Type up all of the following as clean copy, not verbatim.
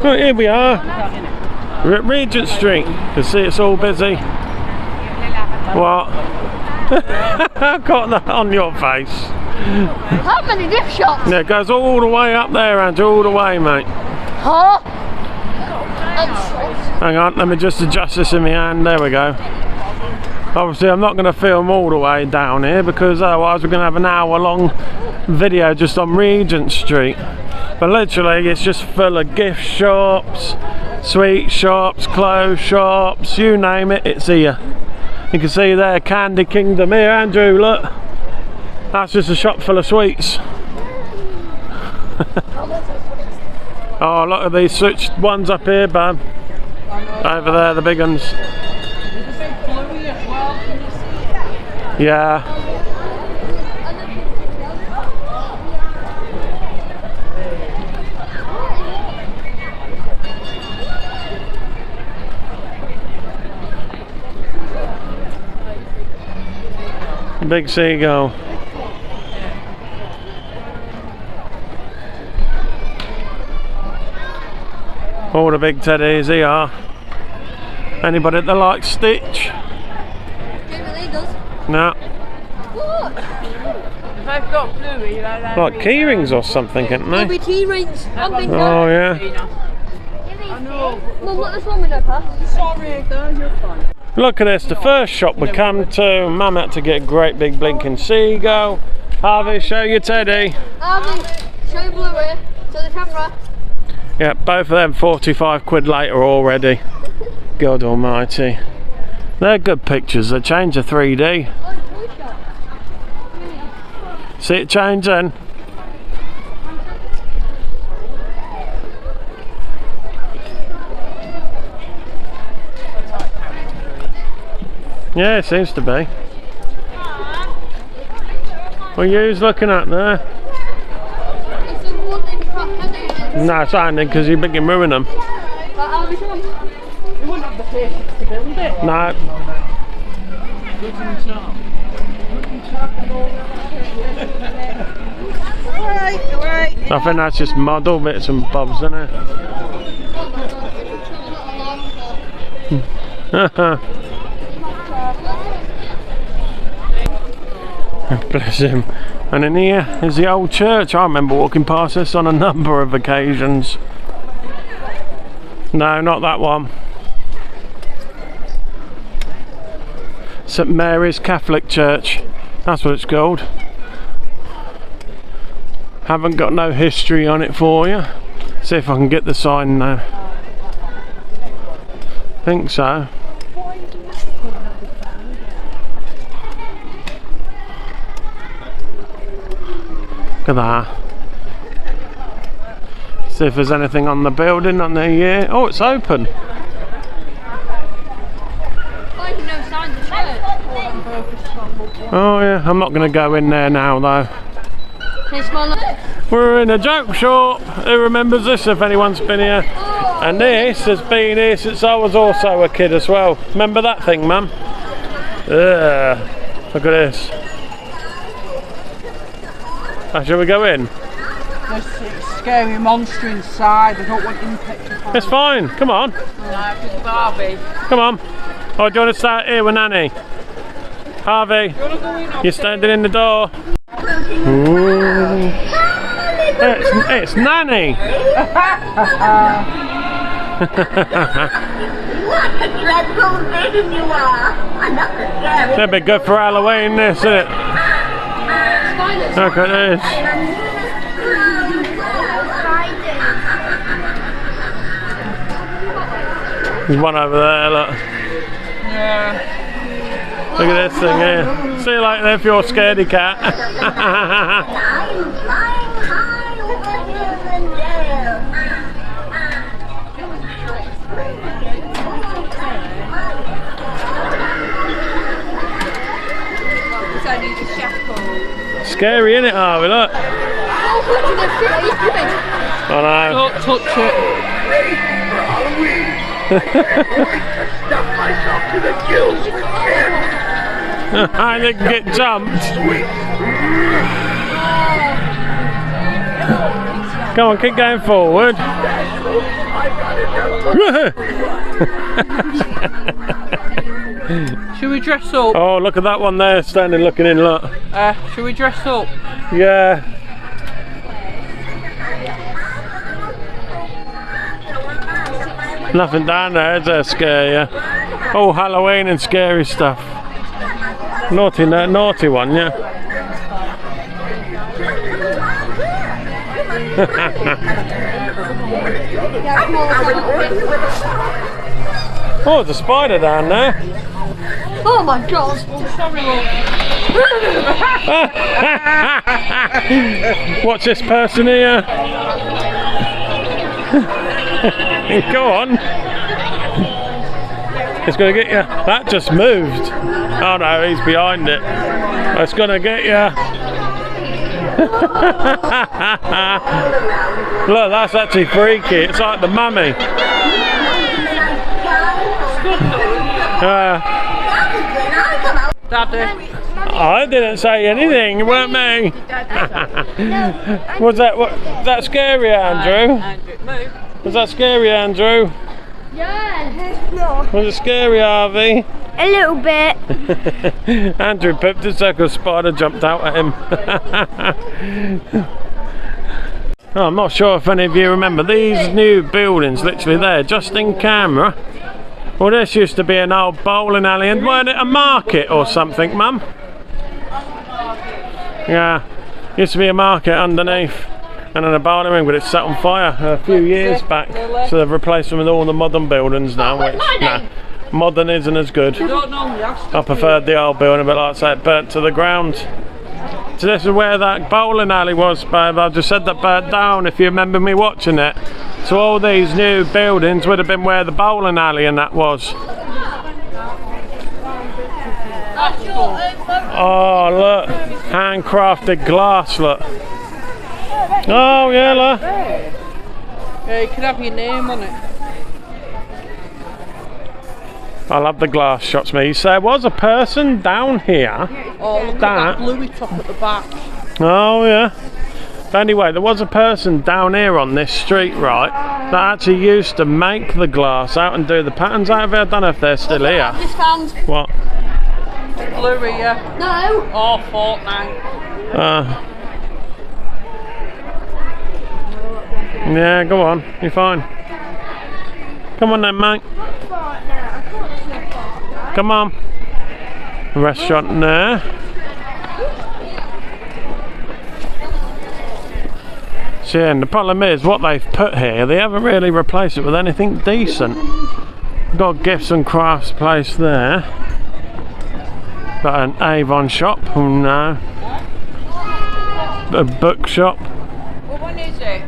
Well, here we are. We're at Regent Street. You can see it's all busy. What? Got that on your face. How many gift shops? Yeah, it goes all the way up there, Andrew, all the way, mate. Huh? Hang on, let me just adjust this in my hand. There we go. Obviously, I'm not going to film all the way down here because otherwise we're going to have an hour-long video just on Regent Street. But literally, it's just full of gift shops, sweet shops, clothes shops, you name it, it's here. You can see there, Candy Kingdom here, Andrew, look. That's just a shop full of sweets. Oh, look at these switched ones up here, bud. Over there, the big ones. Yeah. Big seagull. All the big teddies here. Anybody that likes Stitch? No. What? They've got Bluey, Like key rings or something, haven't they? Maybe key rings. Oh yeah. I know. Mum, look, there's one with no pass. Sorry, guys, you're fine. Look at this, the first shop we come to. Mum had to get a great big blinking seagull. Harvey, show your teddy. Harvey, show Bluey to the camera. Yeah, both of them 45 quid later already. God almighty. They're good pictures, they change to 3D. See it changing? Yeah, it seems to be. What are you looking at there? No, it's only because you're making ruin them. You wouldn't have the patience to build it. No. Alright. I think that's just model bits and bobs, isn't it? Bless him. And in here is the old church. I remember walking past this on a number of occasions. No, not that one. St Mary's Catholic Church. That's what it's called. Haven't got no history on it for you. See if I can get the sign now. Think so. Look at that. See if there's anything on the building on the year. Oh, it's open. Oh yeah, I'm not going to go in there now though. We're in a joke shop. Who remembers this if anyone's been here? And this has been here since I was also a kid as well. Remember that thing, Mum? Look at this. Oh, shall we go in? There's a scary monster inside. I don't want him petrified. It's fine. Come on. No, it's Barbie. Come on. Oh, do you want to start here with Nanny? Harvey, you're standing in the door. Ooh. It's Nanny. What a dreadful thing you are! I'm not scared. That'd be good for Halloween, this, isn't it? Look at this. There's one over there, look. Yeah. Look at this thing here. See you later if you're a scaredy cat. I'm flying high over hills and dales. Scary, isn't it, Harvey? Look. I know. Don't touch it. Stuff myself to the gills with candy. I didn't get jumped. Come on, keep going forward. I Should we dress up? Oh, look at that one there, standing looking in, look. Should we dress up? Yeah. Nothing down there, is there, scare you? Oh, Halloween and scary stuff. Naughty one, yeah. Oh, there's a spider down there. Oh my god. What's this person here? Go on. It's going to get you. That just moved. Oh no, he's behind it. It's going to get you. Look, that's actually freaky. It's like the mummy. Daddy. I didn't say anything, it weren't me. Was that scary, Andrew? Was that scary, Andrew? Yeah. Was it scary, Harvey? A little bit. Andrew pipped his circle, spider jumped out at him. Oh, I'm not sure if any of you remember these new buildings literally there, just in camera. Well, this used to be an old bowling alley, and weren't it a market or something, Mum? Yeah, used to be a market underneath, and then a bowling ring, but it's set on fire a few years back, so they've replaced them with all the modern buildings now, which, nah, modern isn't as good. I preferred the old building, but like I say, it burnt to the ground. So this is where that bowling alley was, babe. I just said that burnt down, if you remember me watching it. So all these new buildings would have been where the bowling alley and that was. Oh look, handcrafted glass, look. Oh yeah, look. Yeah, you could have your name on it. I love the glass shots, me. So there was a person down here. Oh, look at that bluey top at the back. Oh yeah. But anyway, there was a person down here on this street, right, that actually used to make the glass out and do the patterns out of it. I don't know if they're still here. What? Bluey, yeah. No. Oh, Fortnite. Yeah, go on. You're fine. Come on then, mate. Come on. Restaurant there. So, yeah, and the problem is what they've put here, they haven't really replaced it with anything decent. We've got a gifts and crafts place there. Got an Avon shop, oh no. A bookshop. What one is it?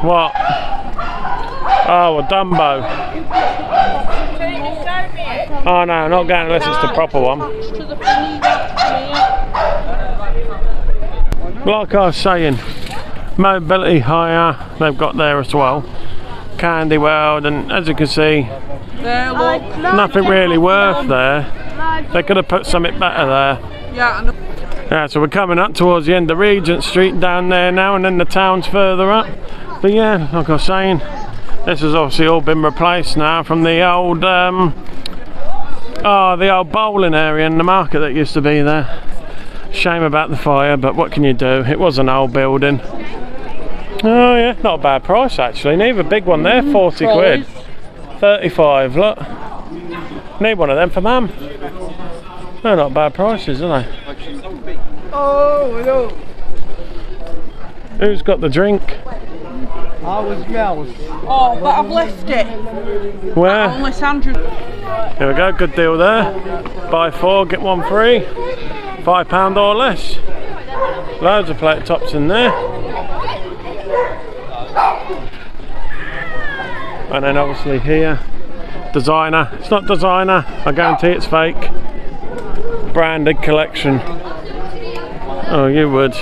What? Oh, a Dumbo. Oh no, not going unless it's the proper one. Like I was saying, mobility hire, they've got there as well. Candy World, and as you can see, nothing really worth there. They could have put something better there. Yeah, yeah, so we're coming up towards the end of Regent Street down there now, and then the town's further up. But yeah, like I was saying, this has obviously all been replaced now from the old the old bowling area and the market that used to be there. Shame about the fire, but what can you do? It was an old building. Oh yeah, not a bad price actually. Neither big one there, 40 quid. 35, look. Need one of them for Mum. They're not bad prices, are they? oh, hello. Who's got the drink? Oh, but I've left it. Where? Unless Andrew. Here we go, good deal there. Buy 4, get 1 free. £5 or less. Loads of plate tops in there. And then obviously here, designer. It's not designer, I guarantee it's fake. Branded collection. Oh, you would.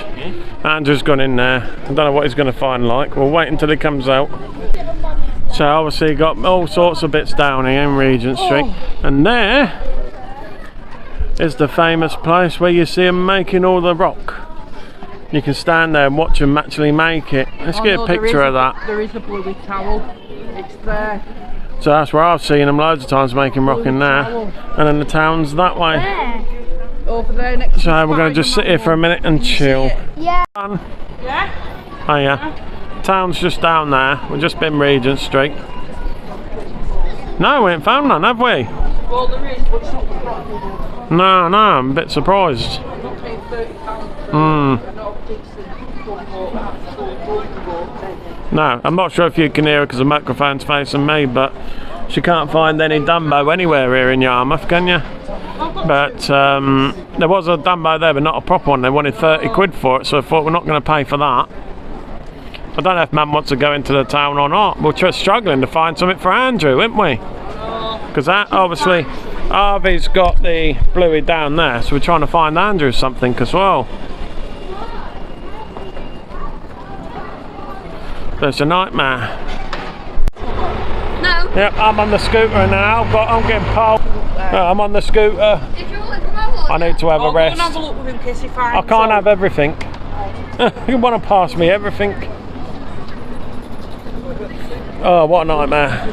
Andrew's gone in there. I don't know what he's going to find like. We'll wait until he comes out. So obviously got all sorts of bits down here in Regent Street. And there is the famous place where you see them making all the rock. You can stand there and watch them actually make it. Let's get a picture of that. There is a bloody towel. It's there. So that's where I've seen them loads of times making rocking there. And then the town's that way. Where? Over there next to So we're going to just sit here for a minute and chill. Yeah. Yeah? Oh yeah. Town's just down there. We've just been Regent Street. No, we ain't found none, have we? Well, there is, but it's not the property. No, I'm a bit surprised. I'm not paying £30. No, I'm not sure if you can hear her because the microphone's facing me, but she can't find any Dumbo anywhere here in Yarmouth, can you? But there was a Dumbo there, but not a proper one. They wanted 30 quid for it, so I thought we're not going to pay for that. I don't know if Mum wants to go into the town or not. We're just struggling to find something for Andrew, aren't we? Because obviously Harvey's got the bluey down there, so we're trying to find Andrew something as well. But it's a nightmare. No. Yep, I'm on the scooter now, but I'm getting pulled. I'm on the scooter. If you're looking for I need to have a rest. Go and have a look with him in case he finds I can't have everything. You want to pass me everything? Oh, what a nightmare.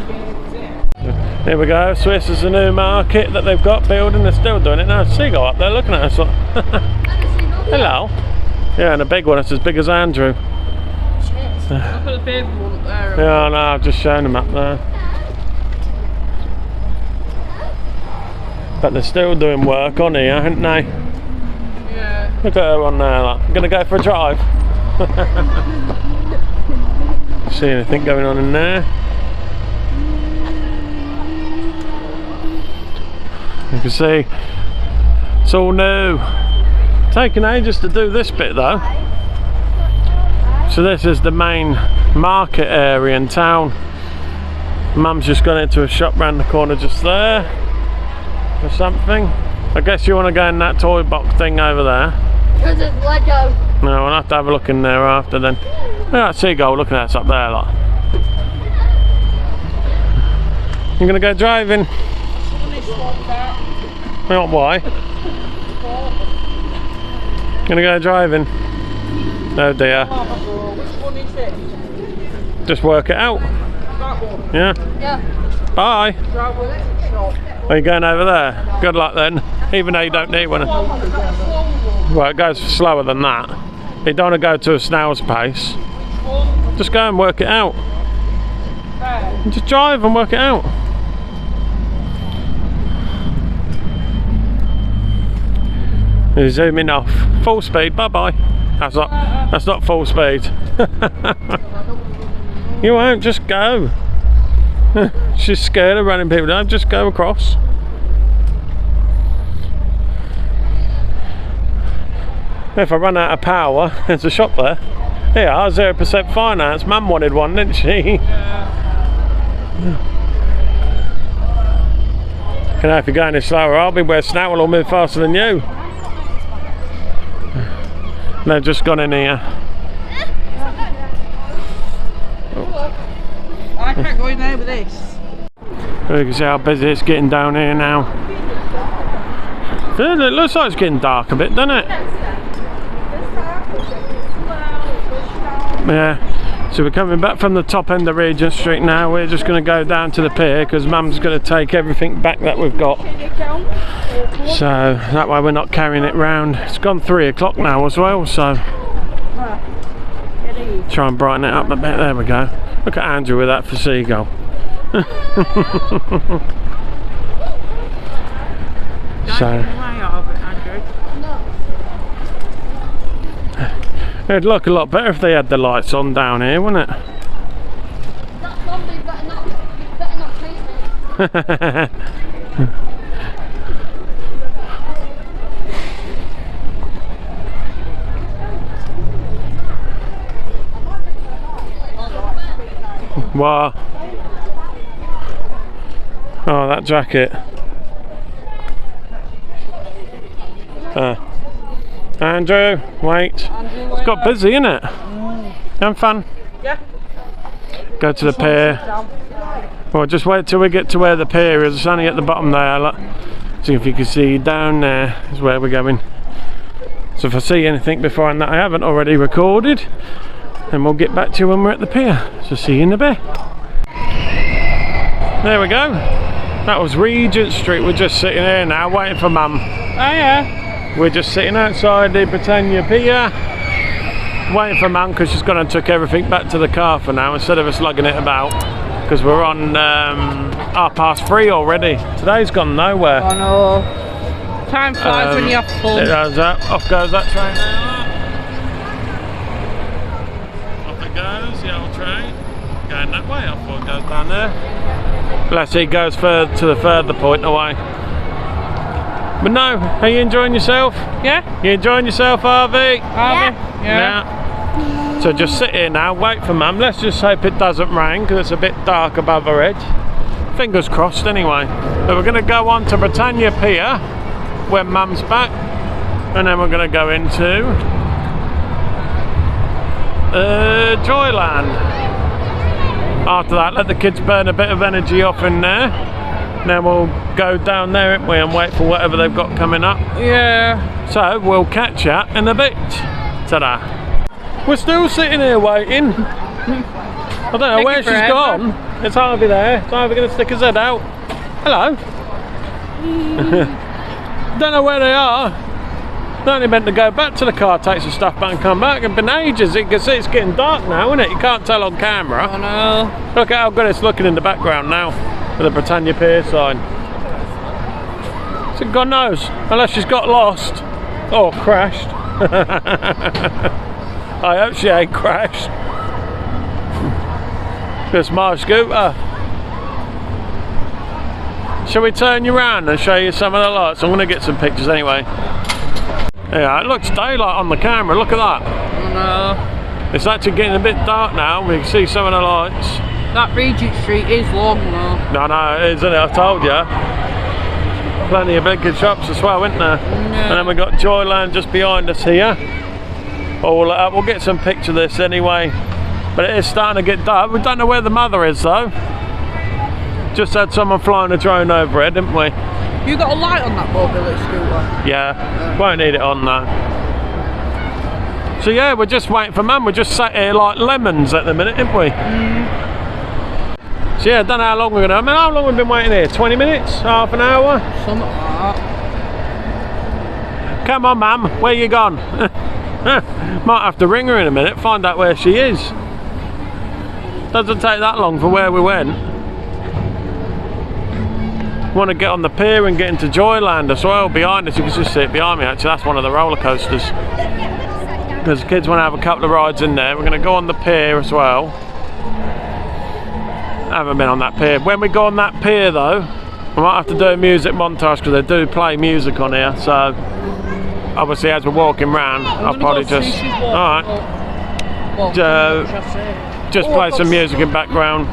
Here we go. Swiss is a new market that they've got building. They're still doing it now. Seagull up there looking at us. Hello. Yeah, and a big one. It's as big as Andrew. Look at the baby one up there. Yeah, no, I've just shown them up there. But they're still doing work on here, aren't they? Yeah. Look at her on there. Like. Gonna go for a drive. See anything going on in there? You can see it's all new. Taking ages to do this bit though. So this is the main market area in town. Mum's just gone into a shop round the corner just there for something. I guess you want to go in that toy box thing over there. Because it's Lego. No, we'll have to have a look in there after then. Look at that seagull looking at us up there like. You're gonna go driving? Not why? Gonna go driving? Oh dear. Which one is it? Just work it out. That one? Yeah. Yeah. Bye. Drive with it. Shop. Are you going over there? Good luck then. Even though you don't need one. Well, it goes slower than that. You don't want to go to a snail's pace. Just go and work it out. Just drive and work it out. You're zooming off. Full speed. Bye bye. That's not full speed. You won't. Just go. She's scared of running people down. Just go across. If I run out of power, there's a shop there. Here, 0% finance. Mum wanted one, didn't she? Yeah. You know, if you're going any slower, I'll be where Snout will all move faster than you. They've just gone in here. I can't go in there with this. You can see how busy it's getting down here now. It looks like it's getting dark a bit, doesn't it? Yeah. So we're coming back from the top end of Regent Street now. We're just going to go down to the pier because Mum's going to take everything back that we've got. So that way we're not carrying it round. It's gone 3 o'clock now as well, so try and brighten it up a bit. There we go. Look at Andrew with that for seagull. So it'd look a lot better if they had the lights on down here, wouldn't it? That zombie better not chase me. What? Oh, that jacket. Andrew, wait. It's got busy, isn't it? Having fun? Yeah. Go to the pier. Well, just wait till we get to where the pier is. It's only at the bottom there. Look. See if you can see down there is where we're going. So if I see anything beforehand that I haven't already recorded, then we'll get back to you when we're at the pier. So see you in a bit. There we go. That was Regent Street. We're just sitting here now waiting for Mum. Oh yeah. We're just sitting outside the Britannia Pier waiting for Mum because she's gone and took everything back to the car for now instead of us lugging it about, because we're on 3:30 already. Today's gone nowhere. Oh no. Time flies when you have fun. It goes up. Off goes that train now. Off it goes, the old train. Going that way. I thought it goes down there. Let's see, it goes to the further point away. But no, are you enjoying yourself? Yeah. You enjoying yourself, Harvey? Harvey? Yeah. So just sit here now, wait for Mum. Let's just hope it doesn't rain because it's a bit dark above our head. Fingers crossed anyway. So we're going to go on to Britannia Pier when Mum's back, and then we're going to go into Joyland. After that, let the kids burn a bit of energy off in there. Then we'll go down there, ain't we, and wait for whatever they've got coming up. Yeah. So we'll catch you in a bit. Ta-da. We're still sitting here waiting. I don't know where she's gone. It's Harvey there. Is Harvey going to stick his head out? Hello. Don't know where they are. They're only meant to go back to the car, take some stuff back and come back. It's been ages. You can see it's getting dark now, isn't it? You can't tell on camera. Oh no. Look at how good it's looking in the background now with the Britannia Pier sign. So God knows, unless she's got lost or crashed. I hope she ain't crashed. It's my scooter. Shall we turn you around and show you some of the lights? I'm going to get some pictures anyway. Yeah, it looks daylight on the camera, look at that. Oh no. It's actually getting a bit dark now, we can see some of the lights. That Regent Street is long though. No, it is, isn't it? I told you. Plenty of big shops as well, isn't there? Yeah. And then we've got Joyland just behind us here. We'll get some picture of this anyway. But it is starting to get dark. We don't know where the mother is though. Just had someone flying a drone overhead, didn't we? You got a light on that mobility scooter? Yeah, won't need it on though. So yeah, we're just waiting for Mum. We're just sat here like lemons at the minute, aren't we? So yeah, I don't know how long we're gonna. I mean, how long we've been waiting here? 20 minutes? Half an hour? Something like that. Come on, Mum, where you gone? Might have to ring her in a minute, find out where she is. Doesn't take that long for where we went. Want to get on the pier and get into Joyland as well. Behind us, you can just see it behind me actually, that's one of the roller coasters. Because kids want to have a couple of rides in there. We're going to go on the pier as well. I haven't been on that pier. When we go on that pier though, we might have to do a music montage because they do play music on here. So obviously as we're walking round, I'll probably just... Alright. Just play some music in background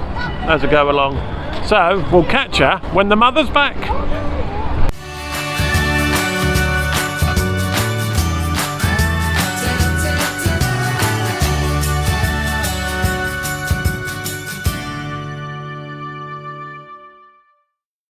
as we go along. So we'll catch her when the mother's back.